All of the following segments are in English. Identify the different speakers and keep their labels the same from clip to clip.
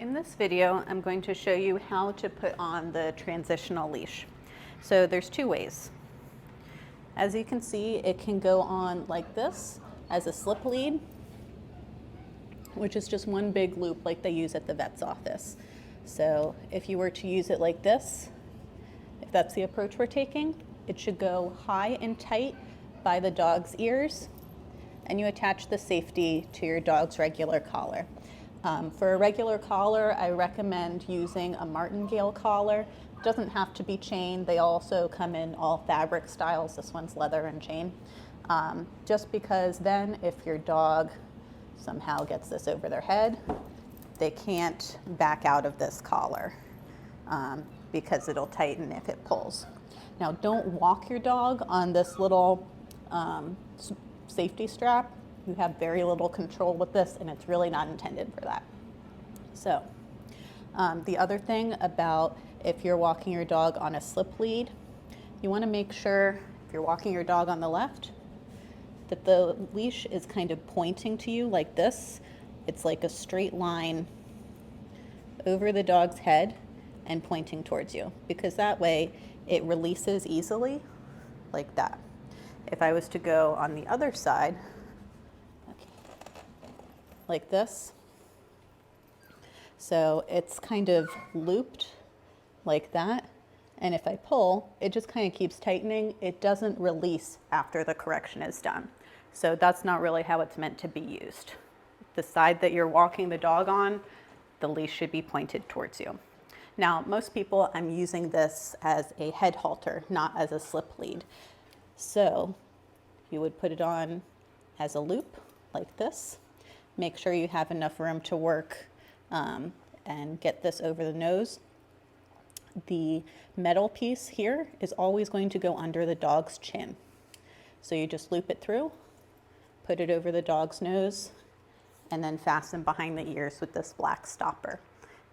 Speaker 1: In this video, I'm going to show you how to put on the transitional leash. So there's two ways. As you can see, it can go on like this as a slip lead, which is just one big loop like they use at the vet's office. So if you were to use it like this, if that's the approach we're taking, it should go high and tight by the dog's ears, and you attach the safety to your dog's regular collar. For a regular collar, I recommend using a martingale collar. It doesn't have to be chain. They also come in all fabric styles. This one's leather and chain. Just because then if your dog somehow gets this over their head, they can't back out of this collar because it'll tighten if it pulls. Now, don't walk your dog on this little safety strap. You have very little control with this, and it's really not intended for that. So the other thing about if you're walking your dog on a slip lead, you want to make sure if you're walking your dog on the left that the leash is kind of pointing to you like this. It's like a straight line over the dog's head and pointing towards you, because that way it releases easily like that. If I was to go on the other side, like this. So it's kind of looped like that. And if I pull, it just kind of keeps tightening. It doesn't release after the correction is done. So that's not really how it's meant to be used. The side that you're walking the dog on, the leash should be pointed towards you. Now, most people, I'm using this as a head halter, not as a slip lead. So you would put it on as a loop like this. Make sure you have enough room to work and get this over the nose. The metal piece here is always going to go under the dog's chin. So you just loop it through, put it over the dog's nose, and then fasten behind the ears with this black stopper.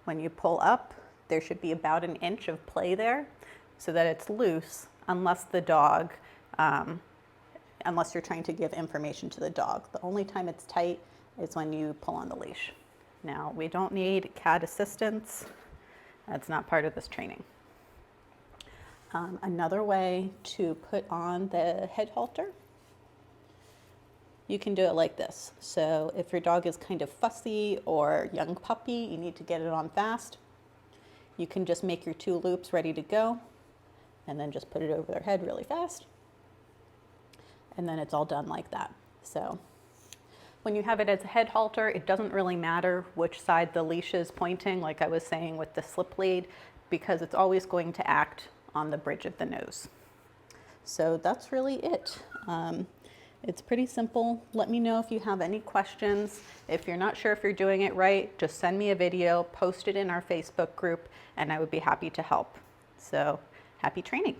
Speaker 1: When you pull up, there should be about an inch of play there so that it's loose, unless the dog, unless you're trying to give information to the dog. The only time it's tight is when you pull on the leash. Now, we don't need cat assistance. That's not part of this training. Another way to put on the head halter, you can do it like this. So if your dog is kind of fussy or young puppy, you need to get it on fast, you can just make your two loops ready to go and then just put it over their head really fast. And then it's all done like that. So when you have it as a head halter, it doesn't really matter which side the leash is pointing, like I was saying with the slip lead, because it's always going to act on the bridge of the nose. So that's really it. It's pretty simple. Let me know if you have any questions. If you're not sure if you're doing it right, just send me a video, post it in our Facebook group, and I would be happy to help. So happy training.